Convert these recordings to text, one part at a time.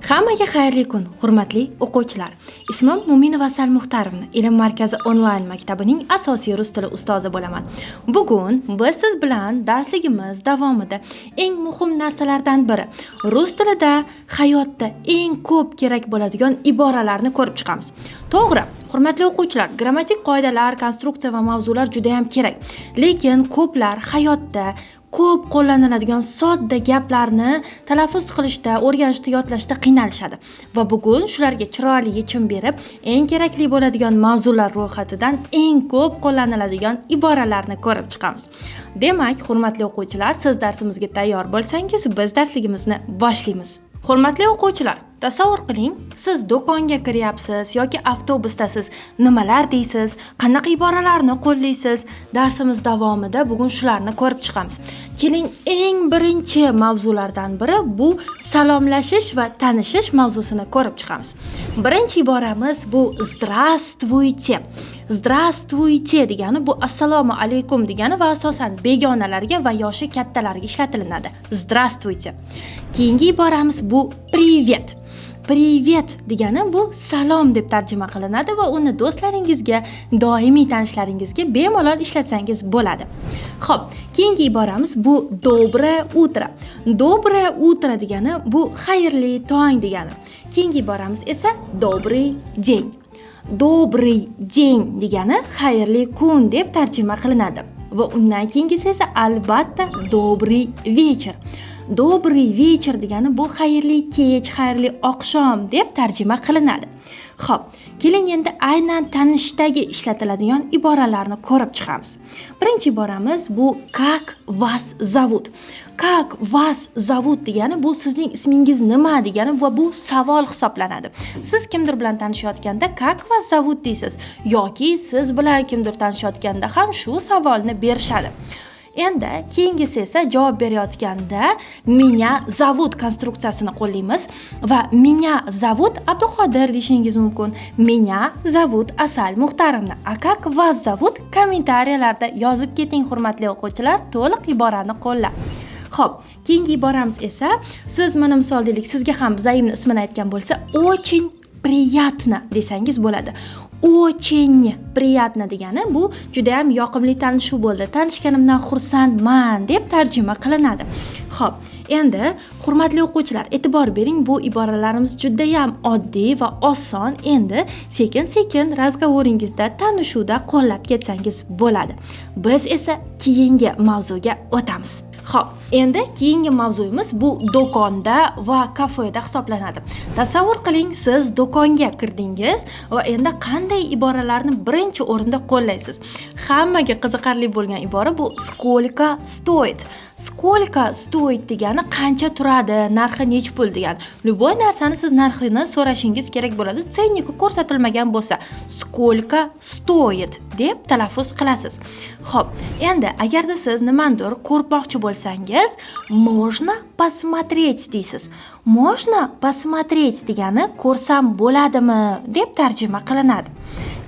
Hammaga xayrli kun, hurmatli o'quvchilar. Ismim Muminova Asal Muxtarovna, Ilm markazi onlayn maktabining asosiy rus tili ustozi bo'laman. Bugun biz siz bilan darsligimiz davomida eng muhim narsalardan biri rus tilida hayotda eng ko'p kerak bo'ladigan iboralarni ko'rib chiqamiz. To'g'ri, hurmatli o'quvchilar, grammatik qoidalar, konstruksiya va mavzular juda ham kerak. Lekin ko'plar hayotda ko'p qo'llaniladigan sodda gaplarni talaffuz qilishda, o'rganishda, yodlashda qiynalishadi. Va bugun shularga chiroyli yechim berib, eng kerakli bo'ladigan mavzular ro'yxatidan eng ko'p qo'llaniladigan iboralarni ko'rib chiqamiz. Demak, hurmatli o'quvchilar, siz darsimizga tayyor bo'lsangiz, biz darsligimizni boshlaymiz. Hurmatli o'quvchilar, tasavvur qiling, siz do'konga kiryapsiz yoki avtobusdasiz. Nimalar deysiz? Qanaqa iboralarni qo'llaysiz? Darsimiz davomida bugun shularni ko'rib chiqamiz. Keling, eng birinchi mavzulardan biri bu salomlashish va tanishish mavzusini ko'rib chiqamiz. Birinchi iboramiz bu здравствуйте. Здравствуйте degani bu assalomu alaykum degani va asosan begonalarga va yoshi kattalarga ishlatilinadi. Здравствуйте. Keyingi iboramiz bu привет. Привет degani bu salom deb tarjima qilinadi va uni do'stlaringizga, doimiy tanishlaringizga bemalol ishlatsangiz bo'ladi. Xo'p, keyingi iboramiz bu доброе утро. Доброе утро degani bu xayrli tong degani. Keyingi iboramiz esa добрый день. Добрый день degani xayrli kun deb tarjima qilinadi. Va undan keyingisi esa albatta добрый вечер. Добрый вечер degani bu xayrli kech, xayrli oqshom deb tarjima qilinadi. Xo'p, keling endi aynan tanishdagi ishlatiladigan iboralarni ko'rib chiqamiz. Birinchi iboramiz bu как вас зовут. Как вас зовут degani bu sizning ismingiz nima degani va bu savol hisoblanadi. Siz kimdir bilan tanishayotganda как вас зовут deysiz yoki siz bilan kimdir tanishayotganda ham shu savolni berishadi. Endi keyingisi esa javob berayotganda меня зовут konstruksiyasini qo'llaymiz va меня зовут Abduqodir deyishingiz mumkin. Меня зовут Asal Muxtarovna. A как вас зовут kommentariyalarda yozib keting hurmatli o'quvchilar, to'liq iborani qo'llab. Xo'p, keyingi iboramiz esa siz mana misol deylik, sizga ham zaimni ismini aytgan bo'lsa, очень приятно desangiz bo'ladi. Очень приятно degani bu juda ham yoqimli tanishuv bo'ldi. Tanishganimdan xursandman deb tarjima qilinadi. Xo'p, endi hurmatli o'quvchilar, e'tibor bering, bu iboralarimiz juda ham oddiy va oson. Endi sekin-sekin razgovoringizda, tanishuvda qo'llab ketsangiz bo'ladi. Biz esa keyingi mavzuga o'tamiz. Xo'p, endi keyingi mavzuyimiz bu do'konda va kafeda hisoblanadi. Tasavvur qiling, siz do'konga kirdingiz va endi qanday iboralarni birinchi o'rinda qo'llaysiz? Hammaga qiziqarli bo'lgan ibora bu сколько стоит. Сколько стоит degani qancha turadi, narxi nech pul degani. Любой narsani siz narxini so'rashingiz kerak bo'ladi. Ценники ko'rsatilmagan bo'lsa, сколько стоит deb talaffuz qilasiz. Xo'p, endi agarda siz nimandir ko'rmoqchi bo'lsangiz, можно посмотреть deysiz. Можно посмотреть degani ko'rsam bo'ladimi deb tarjima qilinadi.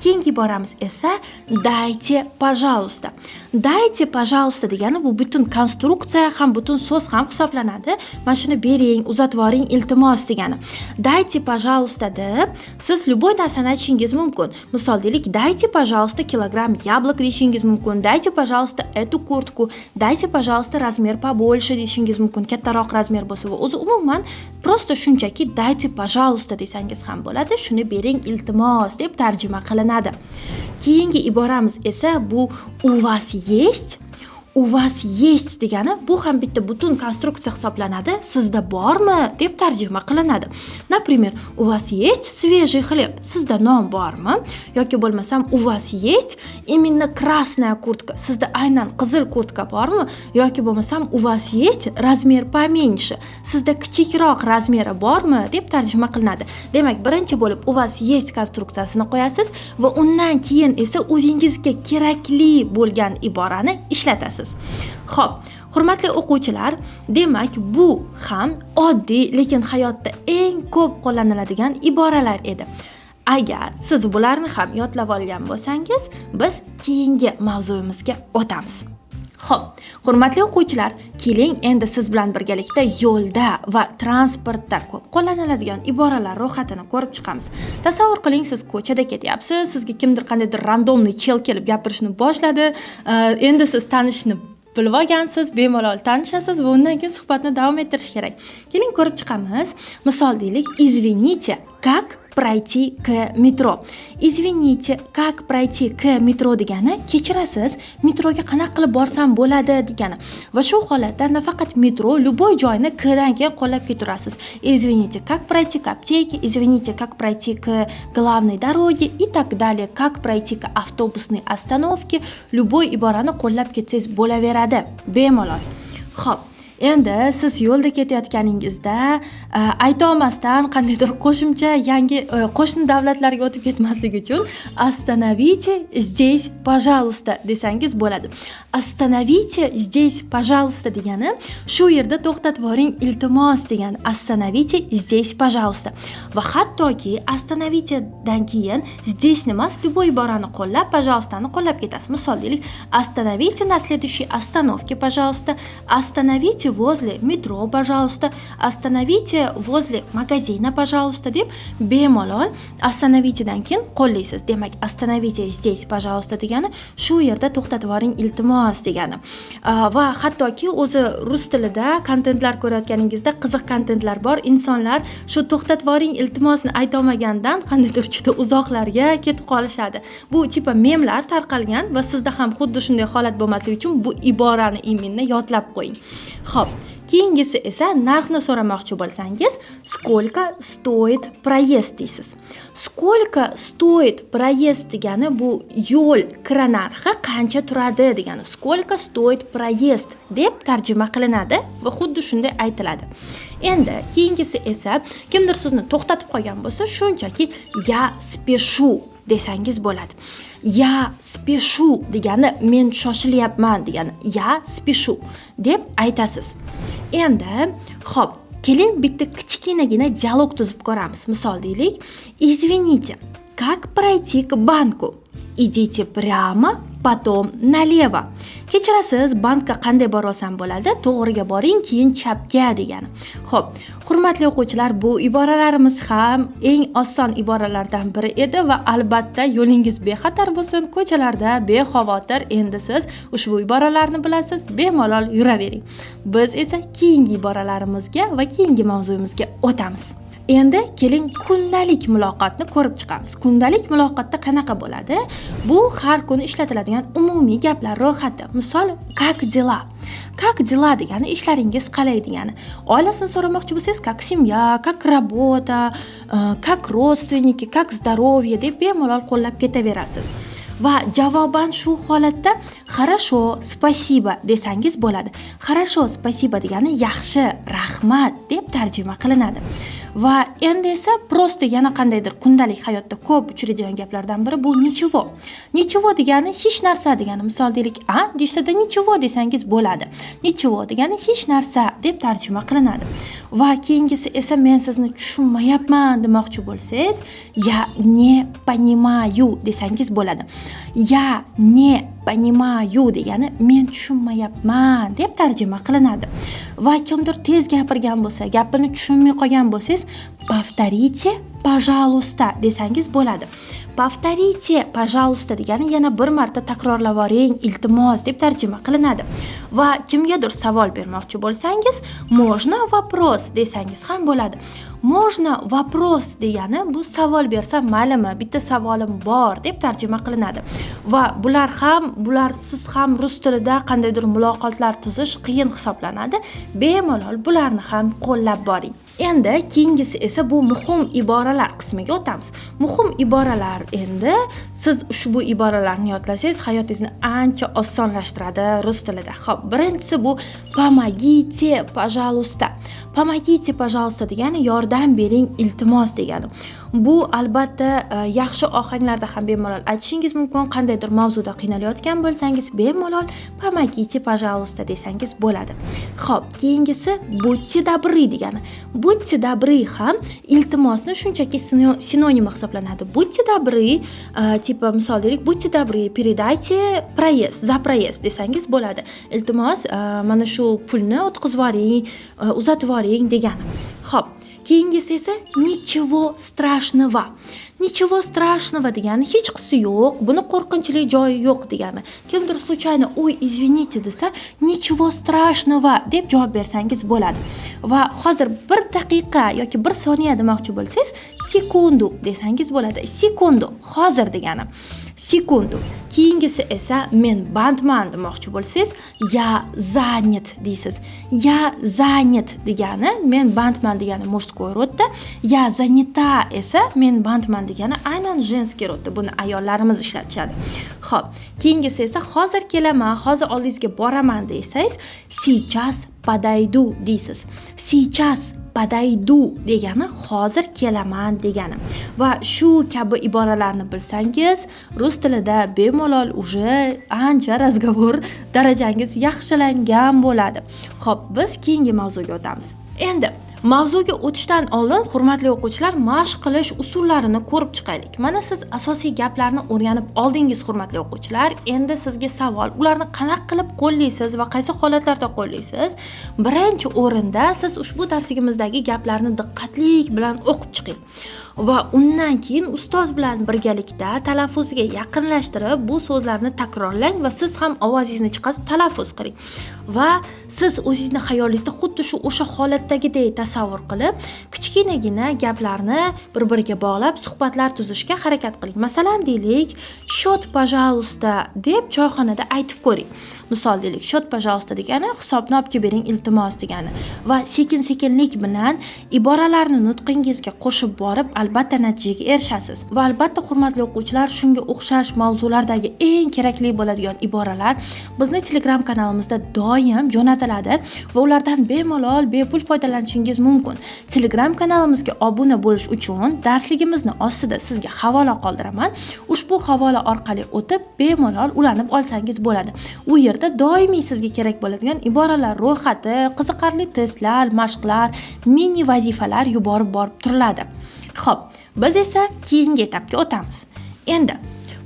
Keyingi iboramiz esa dайте, пожалуйста. Dайте, пожалуйста degani bu butun konstruksiya ham, butun so'z ham hisoblanadi. Mana shuni bering, uzatib yuboring, iltimos degani. Dайте, пожалуйста deb siz любой narsani aytishingiz mumkin. Misol deylik, dайте, пожалуйста, kilogramm яблок deyishingiz mumkin. Dайте, пожалуйста, эту куртку. Dайте, пожалуйста, размер побольше deyishingiz mumkin. Kattaroq razmer bo'lsa va o'zi umuman просто shunchaki dайте, пожалуйста desangiz ham bo'ladi. Shuni bering, iltimos deb tarjima qilinadi. Keyingi iboramiz esa bu у вас есть. У вас есть degani bu ham bitta butun konstruksiya hisoblanadi. Sizda bormi deb tarjima qilinadi. Например, у вас есть свежий хлеб? Sizda non bormi? Yoki bo'lmasam у вас есть именно красная куртка? Sizda aynan qizil kurtka bormi? Yoki bo'lmasam у вас есть размер поменьше? Sizda kichikroq razmeri bormi deb tarjima qilinadi. Demak, birinchi bo'lib у вас есть konstruksiyasini qo'yasiz va undan keyin esa o'zingizga kerakli bo'lgan iborani ishlatasiz. Xo'p, hurmatli o'quvchilar, demak bu ham oddiy, lekin hayotda eng ko'p qo'llaniladigan iboralar edi. Agar siz bularni ham yodlab olgan bo'lsangiz, biz keyingi mavzuyimizga o'tamiz. Xo'p, hurmatli o'quvchilar, keling endi siz bilan birgalikda yo'lda va transportda ko'p qo'llaniladigan iboralar ro'yxatini ko'rib chiqamiz. Tasavvur qiling, siz ko'chada ketyapsiz, sizga kimdir qandaydir randomniy chel kelib gapirishni boshladi. Endi siz tanishni bilib olgansiz, bemalol tanishasiz va undan keyin suhbatni davom ettirish kerak. Keling ko'rib chiqamiz. Misol deylik, извините, как пройти к metro. Извините, как пройти к metro degani kechirasiz, metroga qanaqa qilib borsam bo'ladi degani. Va shu holatda nafaqat metro, любой joyni k dan keyin qo'llab keturasiz. Извините, как пройти к аптеке, извините, как пройти к главной дороге и так далее, как пройти к автобусной остановке. Любой iborani qo'llab ketsangiz bo'laveradi, bemalol. Xo'p, endi siz yo'lda ketayotganingizda ayta olmasdan qandaydir qo'shimcha yangi qo'shni davlatlarga o'tib ketmaslik uchun остановите здесь, пожалуйста desangiz bo'ladi. Остановите здесь, пожалуйста degani shu yerda to'xtatib yuboring, iltimos degani. Остановите здесь, пожалуйста. Va hattoki остановите dan keyin здесь emas, любой iborani qo'llab, пожалуйстani qo'llab ketasiz. Misol deylik, остановите на следующей остановке, пожалуйста. Остановите возле метро, пожалуйста. Остановите возле магазина, пожалуйста deb bemalol остановите dan keyin qo'llaysiz. Demak, остановите здесь, пожалуйста degani shu yerda to'xtatib yuboring, iltimos degani. Va hattoki o'zi rus tilida kontentlar ko'rayotganingizda qiziq kontentlar bor. Insonlar shu to'xtatib yuboring, iltimosni ayta olmagandan qandaydir juda uzoqlarga ketib qolishadi. Bu tipa memlar tarqalgan va sizda ham xuddi shunday holat bo'lmasligi uchun bu iborani iminni yodlab qo'ying. Xo'p, keyingisi esa narxni so'ramoqchi bo'lsangiz, сколько стоит проезд deysiz. Сколько стоит проезд degani bu yo'l kira narxi qancha turadi degani. Сколько стоит проезд deb tarjima qilinadi va xuddi shunday aytiladi. Endi keyingisi esa kimdir sizni to'xtatib qolgan bo'lsa, shunchaki я спешу desangiz bo'ladi. Я спешу degani men shoshilyapman degani. Я спешу deb aytasiz. Endi, xo'p, keling bitta kichkinagina dialog tuzib ko'ramiz. Misol deylik, извините, как пройти к банку? Идите прямо, потом налево. Kechirasiz, bankka qanday borsam bo'ladi? To'g'riga boring, keyin chapga degani. Xo'p, hurmatli o'quvchilar, bu iboralarimiz ham eng oson iboralardan biri edi va albatta yo'lingiz bexatar bo'lsin, ko'chalarda bexavotir. Endi siz ushbu iboralarni bilasiz, bemalol yuravering. Biz esa keyingi iboralarimizga va keyingi mavzuyimizga o'tamiz. Endi keling kundalik muloqotni ko'rib chiqamiz. Kundalik muloqotda qanaqa bo'ladi? Bu har kuni ishlatiladigan umumiy gaplar ro'yxati. Misol, как дела? Как дела degani ishlaringiz qalay degani. Oilasini so'ramoqchi bo'lsangiz, как семья, как работа, как родственники, как здоровье deb bemalol qo'llab ketaverasiz. Va javoban shu holatda хорошо, спасибо desangiz bo'ladi. Хорошо, спасибо degani yaxshi, rahmat deb tarjima qilinadi. Va endi esa prosta yana qandaydir kundalik hayotda ko'p uchraydigan gaplardan biri bu ничего. Ничего degani hech narsa degani. Misol deylik, desa-da ничего desangiz bo'ladi. Ничего degani hech narsa deb tarjima qilinadi. Va keyingisi esa men sizni tushunmayapman demoqchi bo'lsangiz, я не понимаю desangiz bo'ladi. Я не понимаю degani men tushunmayapman deb tarjima qilinadi. Va kimdir tez gapirgan bo'lsa, gapini tushunmay qolgan bo'lsangiz, повторите, пожалуйста desangiz bo'ladi. Повторите, пожалуйста degani yana bir marta takrorlab yuboring, iltimos deb tarjima qilinadi. Va kimgadir savol bermoqchi bo'lsangiz, можно вопрос desangiz ham bo'ladi. Можно вопрос degani bu savol bersa, maylimi, bitta savolim bor deb tarjima qilinadi. Va bular siz ham rus tilida qandaydir muloqotlar tuzish qiyin hisoblanadi. Bemalol bularni ham qo'llab boring. Endi keyingisi esa bu muhim iboralar qismiga o'tamiz. Muhim iboralar endi siz ushbu iboralarni yodlasangiz hayotingizni ancha osonlashtiradi rus tilida. Xo'p, birinchisi bu помогите, пожалуйста. Помогите, пожалуйста degani yordam bering, iltimos degani. Bu albatta yaxshi ohanglarda ham bemalol aytishingiz mumkin. Qandaydir mavzuda qiynalayotgan bo'lsangiz bemalol помогите, пожалуйста desangiz bo'ladi. Xo'p, keyingisi будьте добры degani. Будьте добры ham iltimosni shunchaki sinonim hisoblanadi. Будьте добры, tipa misol deylik, будьте добры, передайте проезд, за проезд desangiz bo'ladi. Iltimos, mana shu pulni o'tkazib yuboring, uzatib yuboring degani. Xo'p, keyingisi esa nичего страшного. Nичего страшного degani hech qisi yo'q, buni qo'rqinchli joyi yo'q degani. Kimdir случайно "Ой, извините" desa, nичего страшного deb javob bersangiz bo'ladi. Va hozir 1 daqiqa yoki 1 soniya demoqchi bo'lsangiz, sekundu desangiz bo'ladi. Sekundu hozir degani. Sekundu. Keyingisi esa men bandman demoqchi bo'lsangiz, я занят deysiz. Я занят degani men bandman degani murskoy rodda, я занята esa men bandman degani aynan женский rodda. Buni ayollarimiz ishlatishadi. Xo'p, keyingisi esa hozir kelaman, hozir oldingizga boraman desangiz, сейчас подойду deysiz. Сейчас подойду degani hozir kelaman degani. Va shu kabi iboralarni bilsangiz, rus tilida bemalol уже ancha razgovor darajangiz yaxshilangan bo'ladi. Xo'p, biz keyingi mavzuga o'tamiz. Endi mavzuga o'tishdan oldin, hurmatli o'quvchilar, mashq qilish usullarini ko'rib chiqaylik. Mana siz asosiy gaplarni o'rganib oldingiz, hurmatli o'quvchilar. Endi sizga savol, ularni qanaqa qilib qo'llaysiz va qaysi holatlarda qo'llaysiz? Birinchi o'rinda siz ushbu darsligimizdagi gaplarni diqqatlik bilan o'qib chiqing. Va undan keyin ustoz bilan birgalikda talaffuzga yaqinlashtirib bu so'zlarni takrorlang va siz ham ovozingizni chiqarib talaffuz qiling. Va siz o'zingizni xayolingizda xuddi shu o'sha holatdagidek tasavvur qilib, kichkinagina gaplarni bir-biriga bog'lab suhbatlar tuzishga harakat qiling. Masalan, deylik, "Счет, пожалуйста" deb choyxonada aytib ko'ring. Misol deylik, "Счет, пожалуйста" degani hisobni olib kelib bering, iltimos degani. Va sekin-sekinlik bilan iboralarni nutqingizga qo'shib borib, albatta natijaga erishasiz. Va albatta, hurmatli o'quvchilar, shunga o'xshash mavzulardagi eng kerakli bo'ladigan iboralar bizning Telegram kanalimizda doim jo'natiladi va ulardan bemalol bepul foydalanishingiz mumkin. Telegram kanalimizga obuna bo'lish uchun darsligimizni ostida sizga havola qoldiraman. Ushbu havola orqali o'tib bemalol ulanib olsangiz bo'ladi. U yerda doimiy sizga kerak bo'ladigan iboralar ro'yxati, qiziqarli testlar, mashqlar, mini vazifalar yuborib borib turiladi. Xo'p, biz esa keyingi etapga o'tamiz. Endi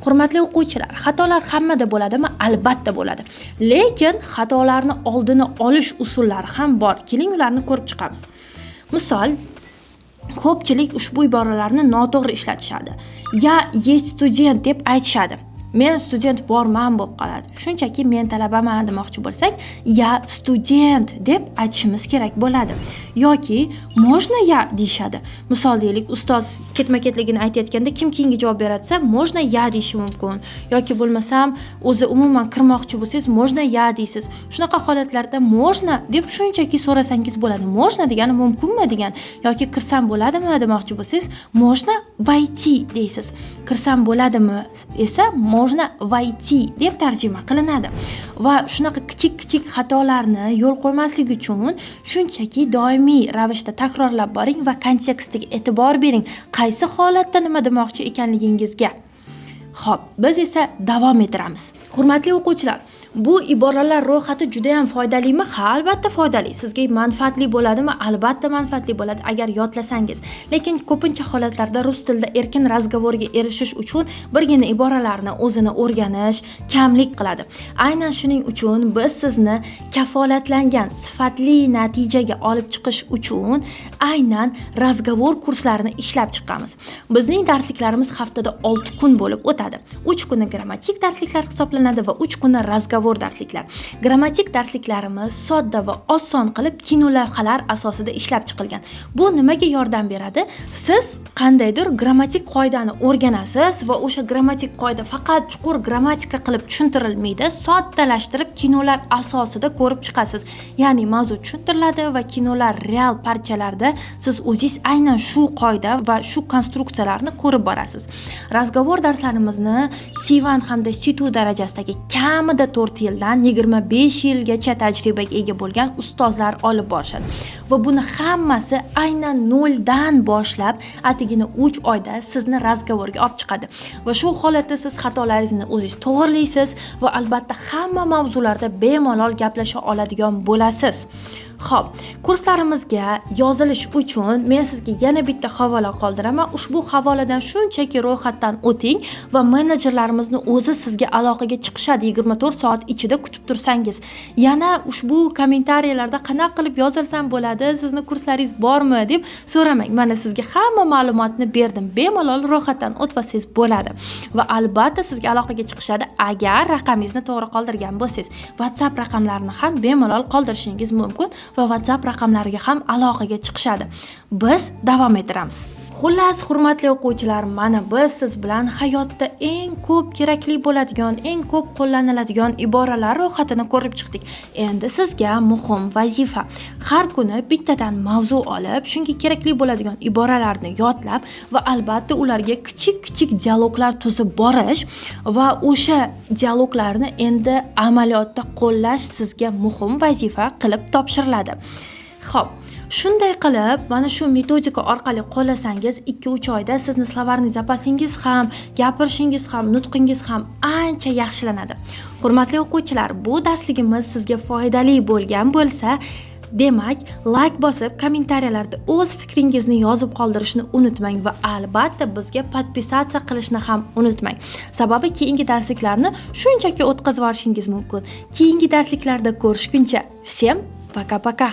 hurmatli o'quvchilar, xatolar hammada bo'ladimi? Albatta bo'ladi. Lekin xatolarni oldini olish usullari ham bor. Keling, ularni ko'rib chiqamiz. Misol, ko'pchilik ushbu iboralarni noto'g'ri ishlatishadi. "Я есть студент" deb aytishadi. Men student borman bo'lib qoladi. Shunchaki men talabaman demoqchi bo'lsak, "Я студент" deb aytishimiz kerak bo'ladi. Yoki "Можно я" deyshadi. Misol deylik, ustoz ketma-ketligini aytayotganda kim keyingi javob beratsa, "Можно я" deyishi mumkin. Yoki bo'lmasam, o'zi umuman kirmoqchi bo'lsangiz, "Можно я" deysiz. Shunaqa holatlarda "Можно" deb shunchaki so'rasangiz bo'ladi. "Можно" degani mumkinmi degan. Yoki kirsam bo'ladimi demoqchi bo'lsangiz, "Можно войти" deysiz. Kirsam bo'ladimi esa "Можно войти" deb tarjima qilinadi. Va shunaqa kichik-kichik xatolarni yo'l qo'ymaslik uchun shunchaki doimiy ravishda takrorlab boring va kontekstiga e'tibor bering. Qaysi holatda nima demoqchi ekanligingizga. Xo'p, biz esa davom ettiramiz. Hurmatli o'quvchilar, bu iboralar ro'yxati juda ham foydalimi? Ha, albatta foydali. Sizga manfaatli bo'ladimi? Albatta manfaatli bo'ladi agar yodlasangiz. Lekin ko'pincha holatlarda rus tilida erkin razgovorga erishish uchun birgina iboralarni o'zini o'rganish kamlik qiladi. Aynan shuning uchun biz sizni kafolatlangan sifatli natijaga olib chiqish uchun aynan razgovor kurslarini ishlab chiqamiz. Bizning darsliklarimiz haftada 6 kun bo'lib o'tadi. 3 kuni grammatik darsliklar hisoblanadi va 3 kuni razgovor darsliklar. Grammatik darsliklarimiz sodda va oson qilib kinolavhalar asosida ishlab chiqilgan. Bu nimaga yordam beradi? Siz qandaydir grammatik qoidani o'rganasiz va o'sha grammatik qoida faqat chuqur grammatika qilib tushuntirilmaydi, soddalashtirib kinolar asosida ko'rib chiqasiz. Ya'ni mavzu tushuntiriladi va kinolar real parchalarda siz o'zingiz aynan shu qoida va shu konstruksiyalarni ko'rib borasiz. Razgovor darslarimizni C1 hamda C2 darajasidagi kamida 4 yildan 25 yilgacha tajribaga ega bo'lgan ustozlar olib borishadi. Va buni hammasi aynan 0 dan boshlab atigina 3 oyda sizni razgovorga olib chiqadi. Va shu holatda siz xatolaringizni o'zingiz to'g'rilaysiz va albatta hamma mavzularda bemalol gaplasha oladigan bo'lasiz. Xo'p, kurslarimizga yozilish uchun men sizga yana bitta havola qoldiraman. Ushbu havoladan shunchaki ro'yxatdan o'ting va menejerlarimizni o'zi sizga aloqaga chiqishadi 24 soat ichida kutib tursangiz. Yana ushbu kommentariyalarda qanaqa qilib yozilsam bo'ladi, sizni kurslaringiz bormi deb so'ramang. Mana sizga hamma ma'lumotni berdim. Bemalol ro'yxatdan o'tvasangiz bo'ladi. Va albatta sizga aloqaga chiqishadi agar raqamingizni to'g'ri qoldirgan bo'lsangiz. WhatsApp raqamlarini ham bemalol qoldirishingiz mumkin va WhatsApp raqamlariga ham aloqaga chiqishadi. Biz davom ettiramiz. Xullas, hurmatli o'quvchilar, mana biz siz bilan hayotda eng ko'p kerakli bo'ladigan, eng ko'p qo'llaniladigan iboralar ro'yxatini ko'rib chiqdik. Endi sizga muhim vazifa. Har kuni bittadan mavzu olib, shunga kerakli bo'ladigan iboralarni yodlab va albatta ularga kichik dialoglar tuzib borish va o'sha dialoglarni endi amaliyotda qo'llash sizga muhim vazifa qilib topshiriladi. Xo'p, shunday qilib, mana shu metodika orqali qo'llasangiz 2-3 oyda sizni slovarniy zapasingiz ham, gapirishingiz ham, nutqingiz ham ancha yaxshilanadi. Hurmatli o'quvchilar, bu darsligimiz sizga foydali bo'lgan bo'lsa, demak, like bosib, kommentariyalarda o'z fikringizni yozib qoldirishni unutmang va albatta bizga podpisatsiya qilishni ham unutmang. Sababi keyingi darsliklarni shunchaki o'tkazib olishingiz mumkin. Keyingi darsliklarda ko'rishguncha, всем пока-пока.